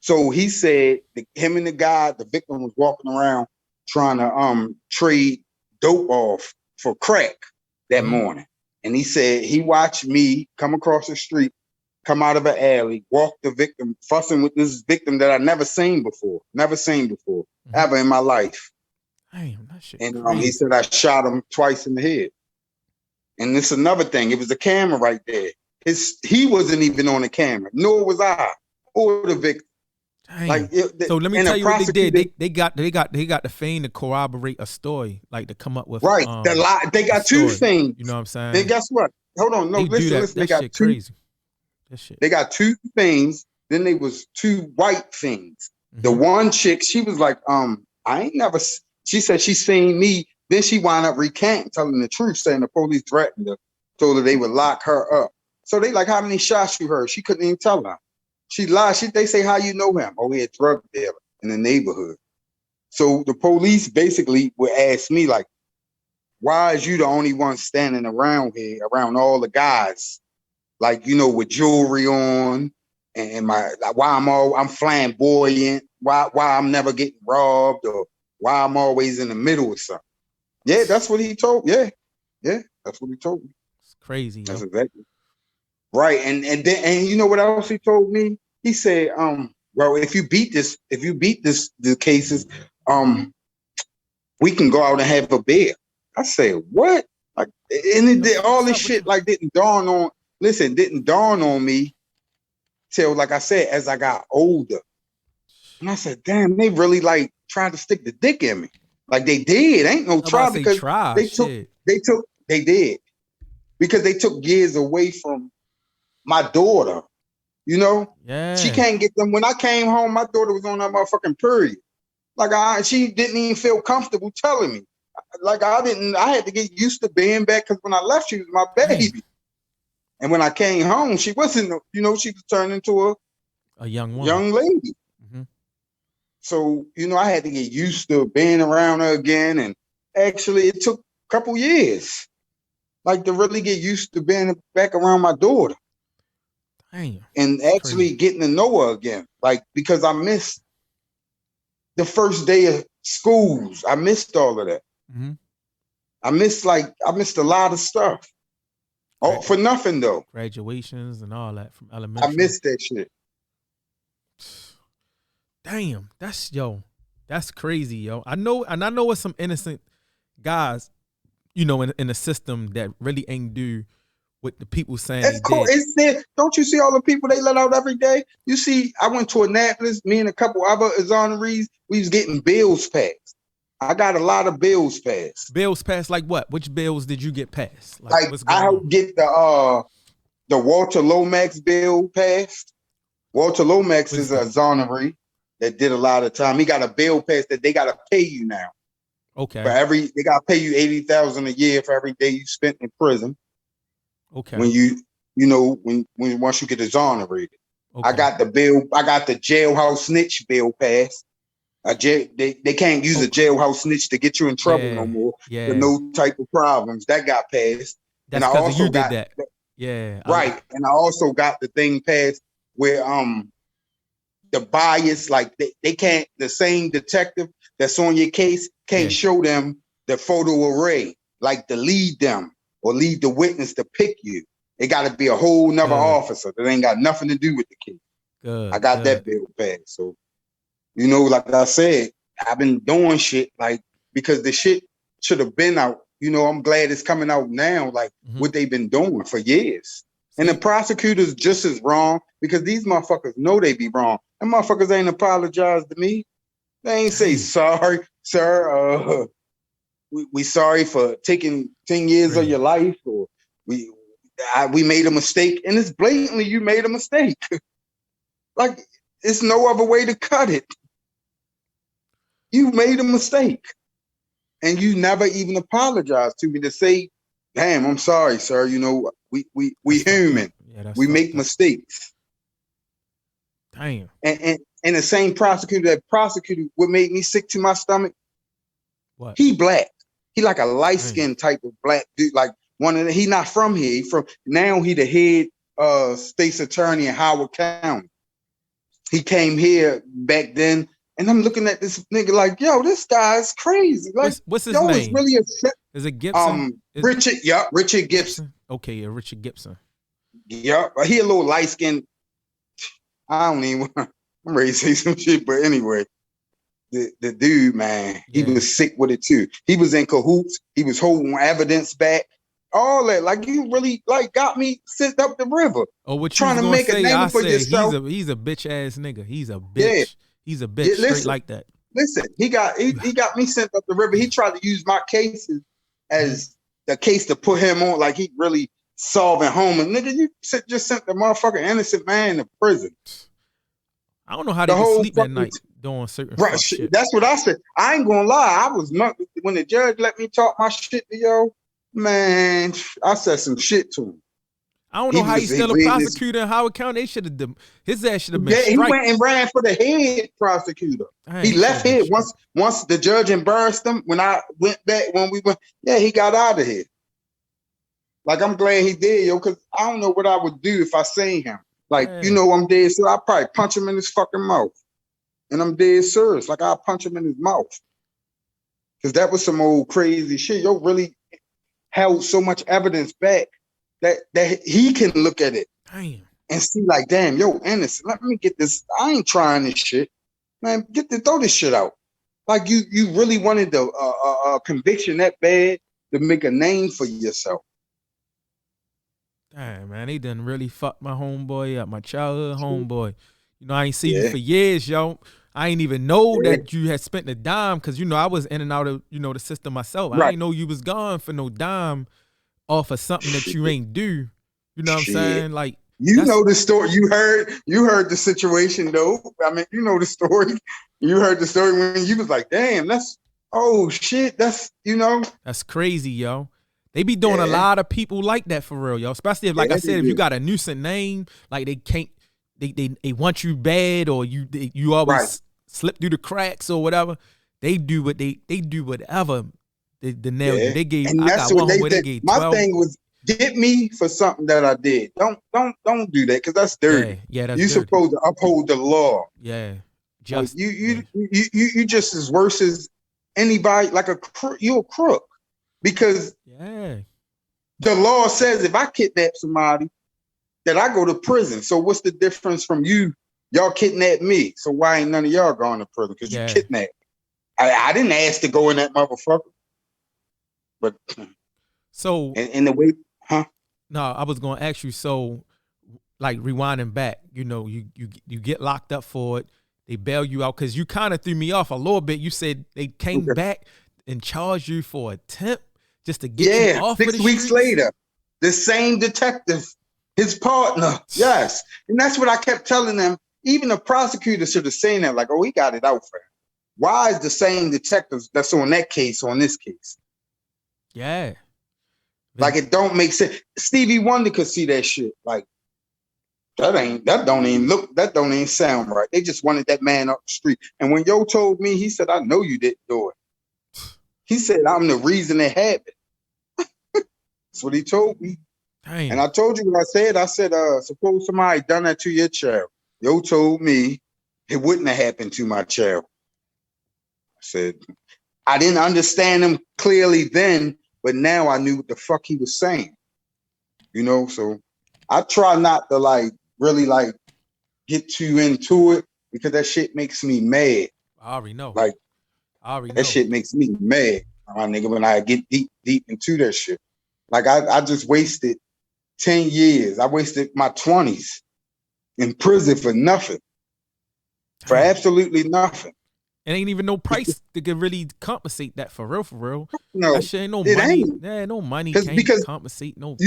So he said him and the victim was walking around trying to trade dope off for crack that morning. And he said he watched me come across the street, come out of an alley, walk the victim, fussing with this victim that I never seen before ever in my life. Damn, that shit And crazy. he said I shot him twice in the head. And this is another thing. It was a camera right there. He wasn't even on the camera, nor was I or the victim. Like so let me tell you what they did. They got the fame to corroborate a story, like to come up with right. They got two things. You know what I'm saying? Then guess what? Hold on, no, listen. They got shit crazy. That shit. They got two things. Then they was two white things. The one chick, she was like, I ain't never. She said she seen me. Then she wound up recanting, telling the truth, saying the police threatened her, told her they would lock her up. So they like, how many shots you heard? She couldn't even tell them. She lied. They say, how you know him? Oh, he a drug dealer in the neighborhood. So the police basically would ask me, like, why is you the only one standing around here, around all the guys, like, you know, with jewelry on, and why I'm flamboyant, why I'm never getting robbed, or why I'm always in the middle of something. Yeah, that's what he told. Yeah, that's what he told me. It's crazy. That's exactly right. And you know what else he told me? He said, well, if you beat the cases, we can go out and have a beer. I said, what? Like, and all this shit like didn't dawn on me till, like I said, as I got older. And I said, damn, they really like tried to stick the dick in me. Like they did. Ain't no try because they did. Because they took years away from my daughter. You know? Yeah. She can't get them. When I came home, my daughter was on that motherfucking period. Like she didn't even feel comfortable telling me. Like I had to get used to being back because when I left, she was my baby. And when I came home, she wasn't, you know, she was turned into a young woman. Young lady. So, you know, I had to get used to being around her again. And actually it took a couple years, like to really get used to being back around my daughter. Damn, and actually crazy. Getting to know her again. Like, because I missed the first day of schools. I missed all of that. I missed a lot of stuff. Oh, for nothing though. Graduations and all that from elementary. I missed that shit. Damn, that's crazy, yo. I know it's some innocent guys, you know, in the system that really ain't do what the people saying. It's cool. It's there. Don't you see all the people they let out every day? You see, I went to Annapolis, me and a couple other exonerees, we was getting bills passed. I got a lot of bills passed. Bills passed like what? Which bills did you get passed? Like I get the Walter Lomax bill passed. Walter Lomax is an exoneree that did a lot of time. He got a bill passed that they gotta pay you now. Okay. They gotta pay you $80,000 a year for every day you spent in prison. Okay. When when once you get exonerated. Okay. I got the jailhouse snitch bill passed. They can't use a jailhouse snitch to get you in trouble no more. Yeah. For no type of problems. That got passed. That's because you did that. Yeah. Right. And I also got the thing passed where the bias, like they can't, the same detective that's on your case can't show them the photo array, like to lead them or lead the witness to pick you. It got to be a whole nother officer that ain't got nothing to do with the case. I got that bill passed. So, you know, like I said, I've been doing shit like because the shit should have been out. You know, I'm glad it's coming out now, like what they've been doing for years. And the prosecutors just as wrong because these motherfuckers know they be wrong. Them motherfuckers ain't apologized to me. They ain't say, sorry, sir, we sorry for taking 10 years of your life, or we made a mistake. And it's blatantly you made a mistake. Like, it's no other way to cut it. You made a mistake. And you never even apologized to me to say, damn, I'm sorry, sir. You know, we human. We make mistakes. Damn. And the same prosecutor that prosecuted what made me sick to my stomach. What? He black. He like a light-skinned type of black dude. Like he not from here. He the head state's attorney in Howard County. He came here back then, and I'm looking at this nigga like, yo, this guy's crazy. Like, What's his yo, name? it's really a Is it Gibson? Richard Gibson. Okay, yeah, Richard Gibson. Yup, he a little light skinned. I don't even want. I'm ready to say some shit, but anyway, the dude, man, he was sick with it too. He was in cahoots. He was holding evidence back. All that, like, you really like got me sent up the river. Oh, what you trying to make a name for yourself? He's a bitch ass nigga. He's a bitch. Yeah. He's a bitch straight like that. Listen, he got me sent up the river. He tried to use my cases as the case to put him on, like he really solving home. And nigga, you just sent the motherfucking innocent man to prison. I don't know how they can sleep at night doing certain shit. That's what I said. I ain't gonna lie. I was when the judge let me talk my shit to yo, man, I said some shit to him. I don't know how he's still a prosecutor in Howard County. They should have his ass should have been. Yeah, he went and ran for the head prosecutor. He left here once the judge embarrassed him. When I went back, he got out of here. Like, I'm glad he did, yo, because I don't know what I would do if I seen him. Like, I'm dead serious. I'd probably punch him in his fucking mouth. And I'm dead serious. Like, I'll punch him in his mouth. Because that was some old crazy shit. Yo really held so much evidence back that he can look at it and see, like, damn, yo, innocent. Let me get this. I ain't trying this shit. Man, throw this shit out. Like, you really wanted the conviction that bad to make a name for yourself. Damn, man, he done really fucked my homeboy up, my childhood homeboy. I ain't seen you for years, yo. I ain't even know that you had spent a dime because, I was in and out of, the system myself. I ain't know you was gone for no dime off of something that you ain't do. You know what I'm saying? Like, you know the story. You heard the situation though. I mean, you know the story. You heard the story when you was like, damn, that's That's crazy, yo. They be doing a lot of people like that for real, yo. Especially if, like I said, if you got a nuisance name, like they can't, they want you bad, or you always slip through the cracks or whatever. They do what they do whatever. The nail you. They gave. And that's what they did. My thing was, get me for something that I did. Don't do that, because that's dirty. Yeah, that's you dirty. Supposed to uphold the law. Yeah, just you just as worse as anybody. Like you're a crook, because the law says if I kidnap somebody, that I go to prison. So what's the difference from you? Y'all kidnapped me, so why ain't none of y'all going to prison? Because you kidnapped me. I didn't ask to go in that motherfucker. But so in the way, No, I was gonna ask you. So, like, rewinding back, you get locked up for it. They bail you out because you kind of threw me off a little bit. You said they came back and charged you for attempt just to get you off. 6 weeks later, the same detective, his partner, yes, and that's what I kept telling them. Even the prosecutor should have seen that, like, oh, he got it out for him. Why is the same detectives that's on that case on this case? Yeah. Like, it don't make sense. Stevie Wonder could see that shit. Like, that don't even sound right. They just wanted that man up the street. And when Yo told me, he said, I know you didn't do it. He said, I'm the reason it happened. That's what he told me. Dang. And I told you what I said. I said, suppose somebody done that to your child. Yo told me it wouldn't have happened to my child. I said, I didn't understand him clearly then, but now I knew what the fuck he was saying. So I try not to really get too into it, because that shit makes me mad. I already know. That shit makes me mad, my nigga, when I get deep into that shit. Like, I just wasted 10 years. I wasted my 20s in prison for nothing. For absolutely nothing. It ain't even no price that could really compensate that for real. No, that shit ain't no money. Yeah, no money can't compensate. No,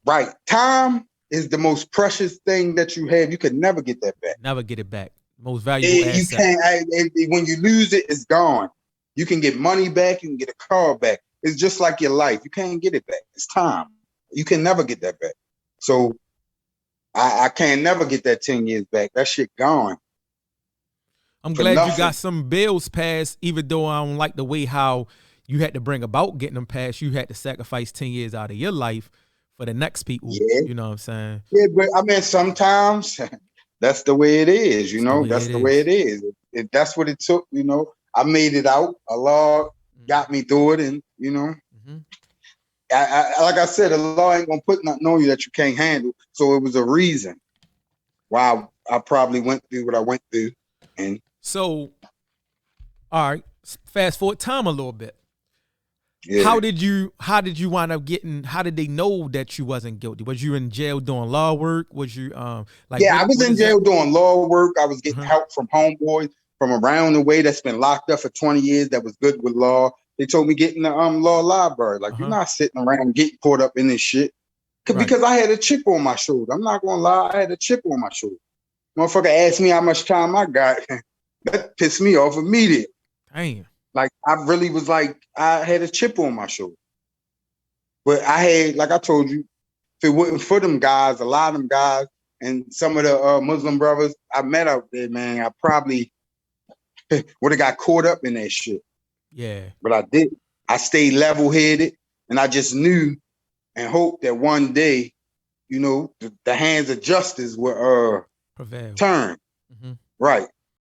right. Time is the most precious thing that you have. You can never get that back. Never get it back. Most valuable asset. You can't. When you lose it, it's gone. You can get money back. You can get a car back. It's just like your life. You can't get it back. It's time. You can never get that back. So I can never get that 10 years back. That shit gone. I'm glad you got some bills passed, even though I don't like the way how you had to bring about getting them passed. You had to sacrifice 10 years out of your life for the next people. Yeah. You know what I'm saying? Yeah, but I mean, sometimes that's the way it is, you know. That's That's the way it is. If that's what it took, you know. I made it out. Allah got me through it, and you know, I like I said, Allah ain't gonna put nothing on you that you can't handle. So it was a reason why I probably went through what I went through. And so, all right, fast forward time a little bit. yeah. How did you wind up getting? How did they know that you wasn't guilty? Was you in jail doing law work? Was you like? Yeah, I was in jail doing law work. I was getting help from homeboys from around the way that's been locked up for 20 years that was good with law. They told me get in the law library. Like, you're not sitting around getting caught up in this shit. Because I had a chip on my shoulder. I'm not gonna lie, I had a chip on my shoulder. Motherfucker asked me how much time I got. That pissed me off immediately. Damn. Like, I really was like, I had a chip on my shoulder. But I had, like I told you, if it wasn't for them guys, a lot of them guys, and some of the Muslim brothers I met out there, man, I probably would have got caught up in that shit. Yeah. But I didn't. I stayed level-headed, and I just knew and hoped that one day, you know, the hands of justice would turn. Right.